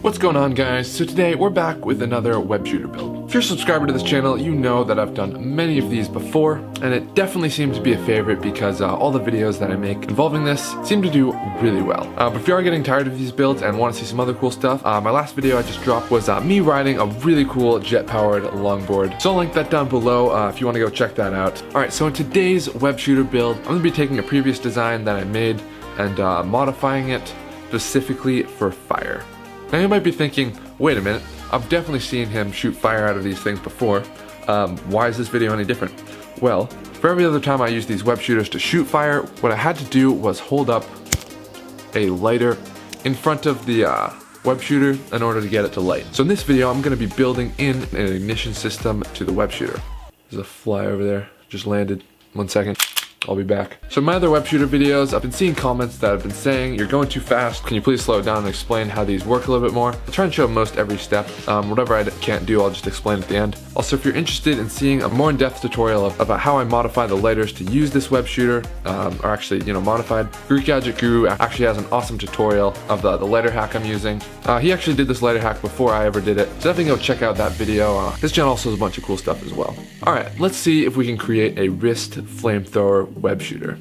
What's going on, guys? So today we're back with another web shooter build. If you're a subscriber to this channel, you know that I've done many of these before, and it definitely seems to be a favorite because all the videos that I make involving this seem to do really well. But if you are getting tired of these builds and want to see some other cool stuff, my last video I just dropped was me riding a really cool jet-powered longboard. So I'll link that down below if you want to go check that out. Alright, so in today's web shooter build, I'm going to be taking a previous design that I made and modifying it specifically for fire. Now you might be thinking, wait a minute, I've definitely seen him shoot fire out of these things before. Why is this video any different? Well, for every other time I use these web shooters to shoot fire, what I had to do was hold up a lighter in front of the web shooter in order to get it to light. So in this video, I'm going to be building in an ignition system to the web shooter. There's a fly over there, just landed. 1 second. I'll be back. So in my other web shooter videos, I've been seeing comments that have been saying, you're going too fast. Can you please slow it down and explain how these work a little bit more? I'll try and show most every step. Whatever I can't do, I'll just explain at the end. Also, if you're interested in seeing a more in-depth tutorial about how I modify the lighters to use this web shooter, or actually, modified, Greek Gadget Guru actually has an awesome tutorial of the lighter hack I'm using. He actually did this lighter hack before I ever did it, so definitely go check out that video. His channel also has a bunch of cool stuff as well. Alright, let's see if we can create a wrist flamethrower web shooter.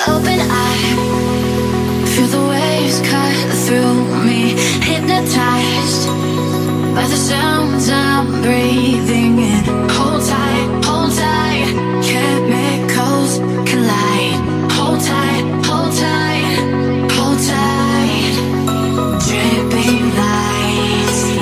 Open eye, feel the waves cut through me, hypnotized by the sounds I'm breathing in. Hold tight, chemicals collide. Hold tight, hold tight, hold tight. Dripping lights.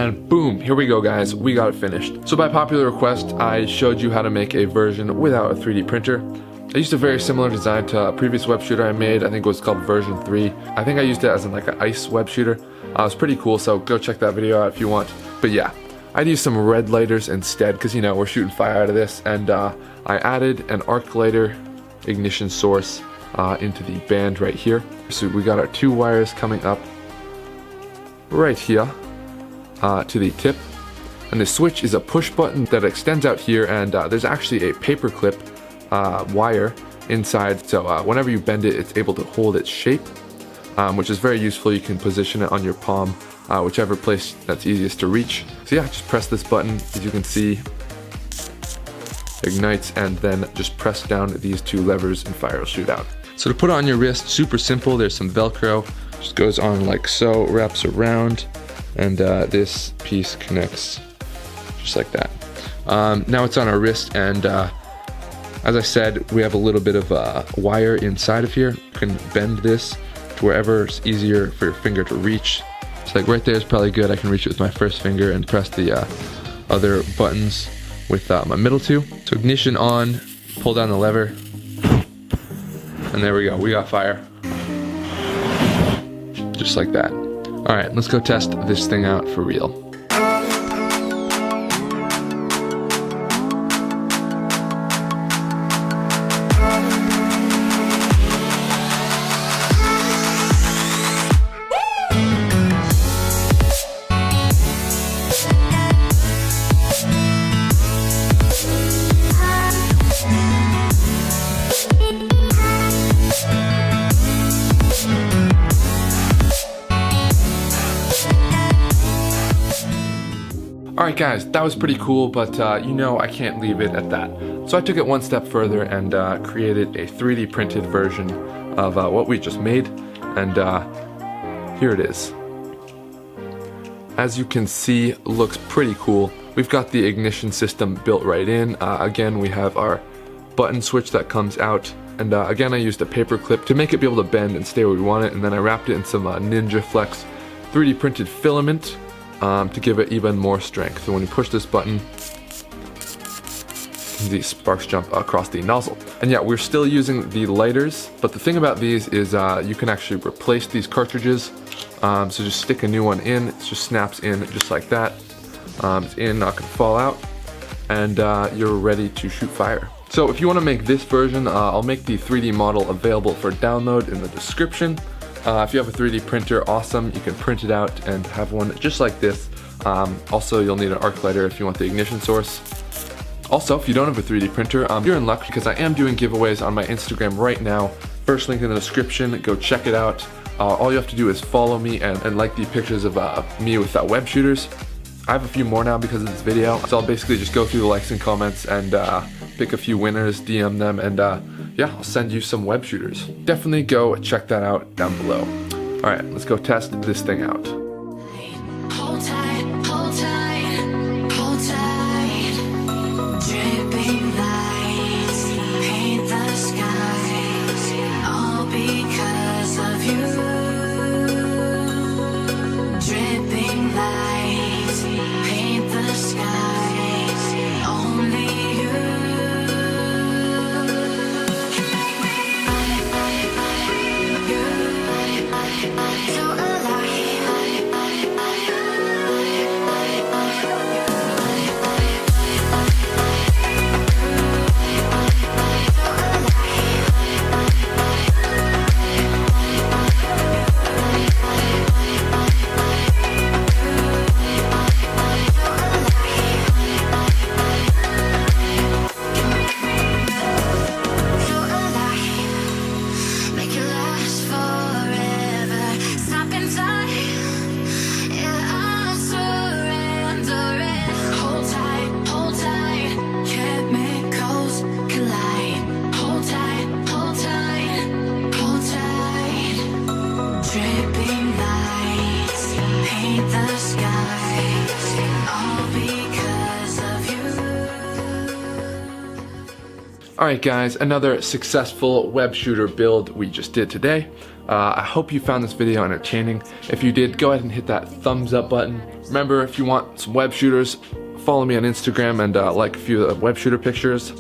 And boom, here we go guys, we got it finished. So by popular request, I showed you how to make a version without a 3D printer. I used a very similar design to a previous web shooter I made. I think it was called version 3. I think I used it as like an ice web shooter. It was pretty cool, so go check that video out if you want. But yeah, I'd use some red lighters instead because, you know, we're shooting fire out of this. And I added an arc lighter ignition source into the band right here. So we got our 2 wires coming up right here to the tip. And the switch is a push button that extends out here, and there's actually a paper clip wire inside, so whenever you bend it, it's able to hold its shape, which is very useful. You can position it on your palm, whichever place that's easiest to reach. So yeah, just press this button, as you can see, ignites, and then just press down these 2 levers and fire will shoot out. So to put it on your wrist, super simple. There's some Velcro, just goes on like so, wraps around, and this piece connects just like that. Now it's on our wrist, and as I said, we have a little bit of wire inside of here. You can bend this to wherever it's easier for your finger to reach. It's like right there is probably good. I can reach it with my first finger and press the other buttons with my middle 2. So ignition on, pull down the lever, and there we go. We got fire. Just like that. All right, let's go test this thing out for real. Alright guys, that was pretty cool, but you know I can't leave it at that. So I took it one step further and created a 3D printed version of what we just made, and here it is. As you can see, looks pretty cool. We've got the ignition system built right in. Again, we have our button switch that comes out, and again I used a paper clip to make it be able to bend and stay where we want it, and then I wrapped it in some Ninja Flex 3D printed filament to give it even more strength. So when you push this button, these sparks jump across the nozzle. And yeah, we're still using the lighters, but the thing about these is you can actually replace these cartridges. So just stick a new one in, it just snaps in just like that. It's in, not gonna fall out, and you're ready to shoot fire. So if you want to make this version, I'll make the 3D model available for download in the description. If you have a 3D printer, awesome, you can print it out and have one just like this. Also, you'll need an arc lighter if you want the ignition source. Also, if you don't have a 3D printer, you're in luck because I am doing giveaways on my Instagram right now. First link in the description, go check it out. All you have to do is follow me and like the pictures of me with web shooters. I have a few more now because of this video, so I'll basically just go through the likes and comments and pick a few winners, DM them, and yeah, I'll send you some web shooters. Definitely go check that out down below. All right, let's go test this thing out. Hold tight, hold tight, hold tight. Dripping lights paint the skies, all because of you. Dripping lights paint the skies, only you. So Alright guys, another successful web shooter build we just did today. I hope you found this video entertaining. If you did, go ahead and hit that thumbs up button. Remember, if you want some web shooters, follow me on Instagram and like a few of the web shooter pictures,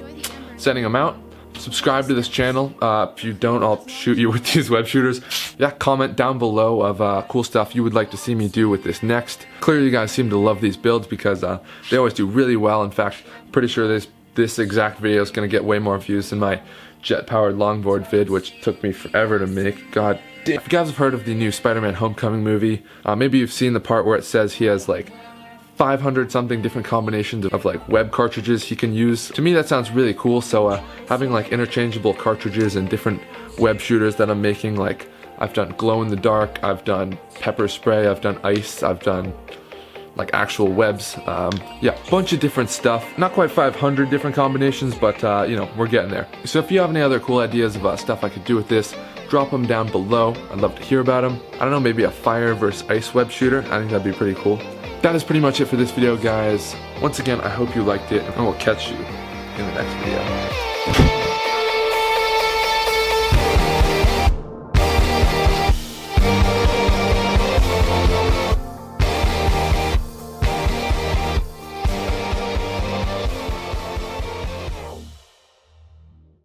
sending them out. Subscribe to this channel. If you don't, I'll shoot you with these web shooters. Yeah, comment down below of cool stuff you would like to see me do with this next. Clearly you guys seem to love these builds because they always do really well. In fact, pretty sure this exact video is going to get way more views than my jet-powered longboard vid, which took me forever to make. God damn. If you guys have heard of the new Spider-Man Homecoming movie, maybe you've seen the part where it says he has like 500 something different combinations of like web cartridges he can use. To me that sounds really cool, so having like interchangeable cartridges and different web shooters that I'm making, like I've done glow in the dark, I've done pepper spray, I've done ice, I've done like actual webs, yeah, bunch of different stuff. Not quite 500 different combinations, but you know, we're getting there. So if you have any other cool ideas about stuff I could do with this, drop them down below. I'd love to hear about them. I don't know, maybe a fire versus ice web shooter. I think that'd be pretty cool. That is pretty much it for this video, guys. Once again, I hope you liked it, and I will catch you in the next video.